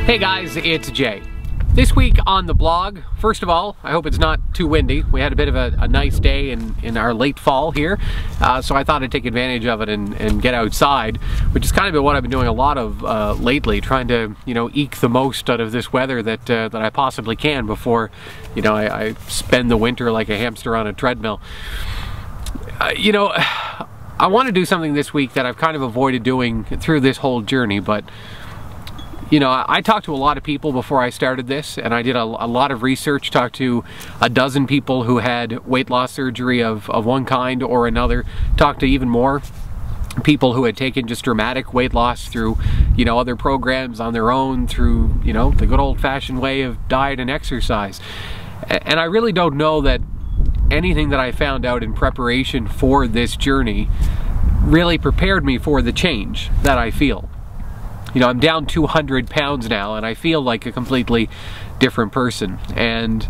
Hey guys, it's Jay. This week on the blog, first of all, I hope it's not too windy. We had a bit of a nice day in our late fall here, so I thought I'd take advantage of it and get outside, which is kind of been what I've been doing a lot of lately, trying to, eke the most out of this weather that I possibly can before, I spend the winter like a hamster on a treadmill. I want to do something this week that I've kind of avoided doing through this whole journey, but I talked to a lot of people before I started this, and I did a lot of research, talked to a dozen people who had weight loss surgery of one kind or another, talked to even more people who had taken just dramatic weight loss through, other programs on their own, through, the good old-fashioned way of diet and exercise. And I really don't know that anything that I found out in preparation for this journey really prepared me for the change that I feel. I'm down 200 pounds now, and I feel like a completely different person. And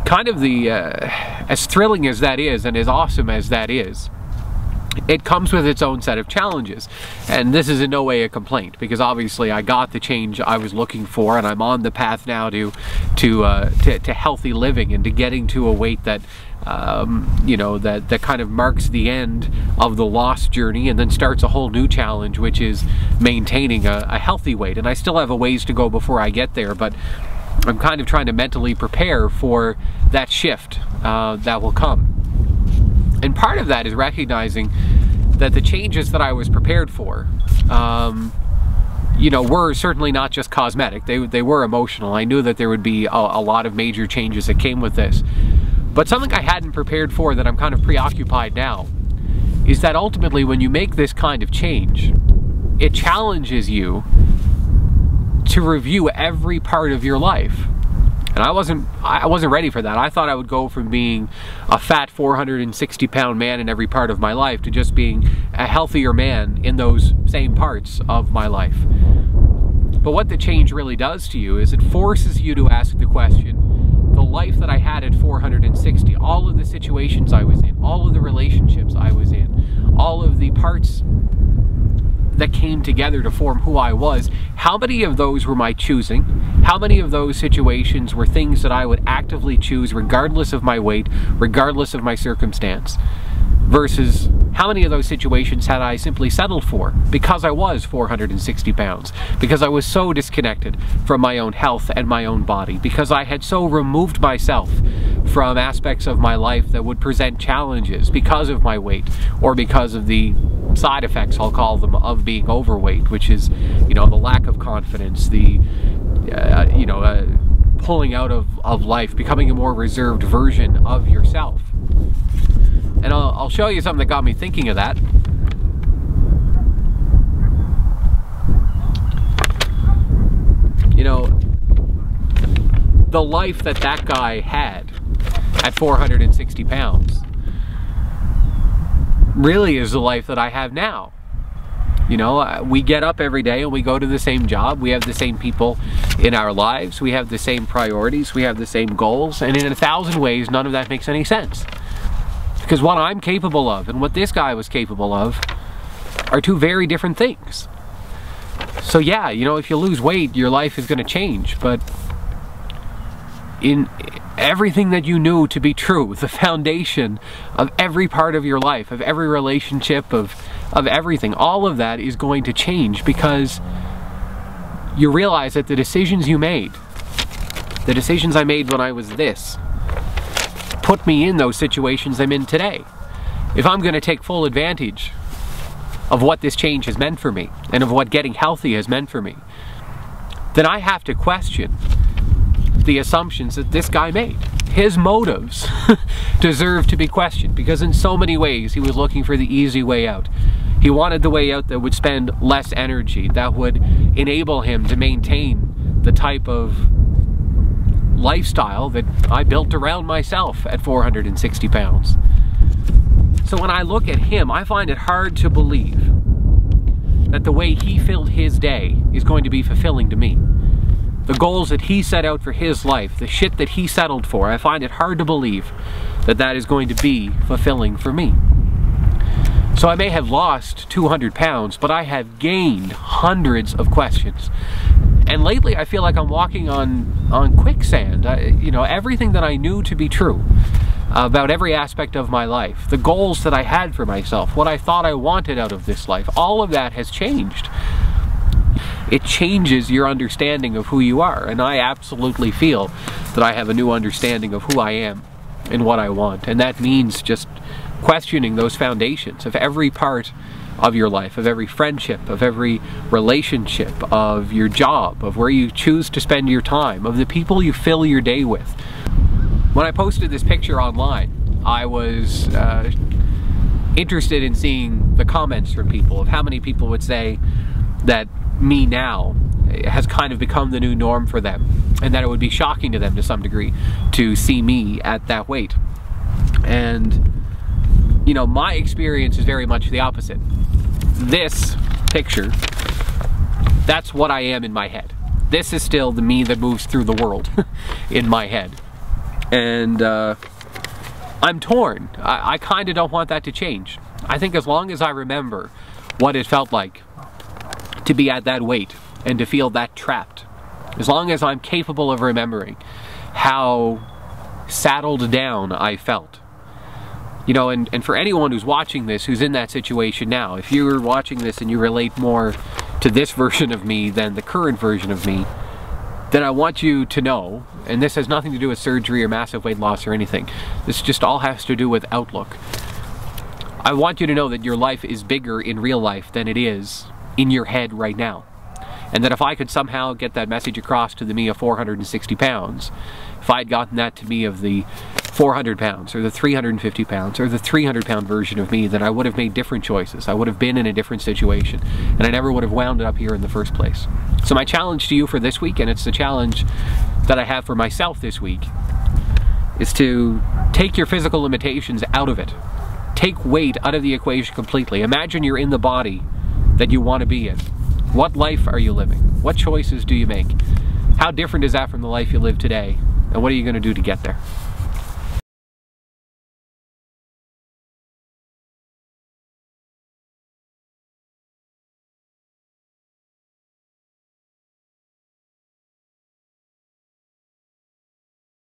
kind of as thrilling as that is, and as awesome as that is, it comes with its own set of challenges. And this is in no way a complaint, because obviously I got the change I was looking for, and I'm on the path now to healthy living and to getting to a weight that that kind of marks the end of the loss journey and then starts a whole new challenge, which is maintaining a healthy weight. And I still have a ways to go before I get there, but I'm kind of trying to mentally prepare for that shift that will come. And part of that is recognizing that the changes that I was prepared for were certainly not just cosmetic. They were emotional. I knew that there would be a lot of major changes that came with this. But something I hadn't prepared for, that I'm kind of preoccupied now, is that ultimately when you make this kind of change, it challenges you to review every part of your life. And I wasn't ready for that. I thought I would go from being a fat 460-pound man in every part of my life to just being a healthier man in those same parts of my life. But what the change really does to you is it forces you to ask the question, the life that I had at 460, all of the situations I was in, all of the relationships I was in, all of the parts that came together to form who I was, how many of those were my choosing? How many of those situations were things that I would actively choose regardless of my weight, regardless of my circumstance? Versus how many of those situations had I simply settled for because I was 460 pounds, because I was so disconnected from my own health and my own body, because I had so removed myself from aspects of my life that would present challenges because of my weight, or because of the side effects, I'll call them, of being overweight, which is, the lack of confidence, the, pulling out of life, becoming a more reserved version of yourself. And I'll show you something that got me thinking of that. The life that guy had at 460 pounds really is the life that I have now. We get up every day and we go to the same job. We have the same people in our lives. We have the same priorities. We have the same goals. And in 1,000 ways, none of that makes any sense. Because what I'm capable of and what this guy was capable of are two very different things. So yeah, if you lose weight, your life is going to change. But in everything that you knew to be true, the foundation of every part of your life, of every relationship, of everything, all of that is going to change, because you realize that the decisions you made, the decisions I made when I was this, put me in those situations I'm in today. If I'm going to take full advantage of what this change has meant for me, and of what getting healthy has meant for me, then I have to question the assumptions that this guy made. His motives deserve to be questioned, because in so many ways he was looking for the easy way out. He wanted the way out that would spend less energy, that would enable him to maintain the type of lifestyle that I built around myself at 460 pounds. So when I look at him, I find it hard to believe that the way he filled his day is going to be fulfilling to me. The goals that he set out for his life, the shit that he settled for, I find it hard to believe that that is going to be fulfilling for me. So I may have lost 200 pounds, but I have gained hundreds of questions. And lately I feel like I'm walking on quicksand. You know, everything that I knew to be true about every aspect of my life, the goals that I had for myself, what I thought I wanted out of this life, all of that has changed. It changes your understanding of who you are, and I absolutely feel that I have a new understanding of who I am and what I want, and that means just questioning those foundations of every part of your life, of every friendship, of every relationship, of your job, of where you choose to spend your time, of the people you fill your day with. When I posted this picture online, I was interested in seeing the comments from people, of how many people would say that me now has kind of become the new norm for them, and that it would be shocking to them to some degree to see me at that weight. And you know, my experience is very much the opposite. This picture, that's what I am in my head. This is still the me that moves through the world in my head. And I'm torn. I kind of don't want that to change. I think as long as I remember what it felt like to be at that weight and to feel that trapped, as long as I'm capable of remembering how saddled down I felt, you know, and for anyone who's watching this, who's in that situation now, if you're watching this and you relate more to this version of me than the current version of me, then I want you to know, and this has nothing to do with surgery or massive weight loss or anything, this just all has to do with outlook. I want you to know that your life is bigger in real life than it is in your head right now. And that if I could somehow get that message across to the me of 460 pounds, if I'd gotten that to me of the 400 pounds or the 350 pounds or the 300-pound version of me, then I would have made different choices. I would have been in a different situation, and I never would have wound up here in the first place. So my challenge to you for this week, and it's the challenge that I have for myself this week, is to take your physical limitations out of it. Take weight out of the equation completely. Imagine you're in the body that you want to be in. What life are you living? What choices do you make? How different is that from the life you live today? And what are you going to do to get there?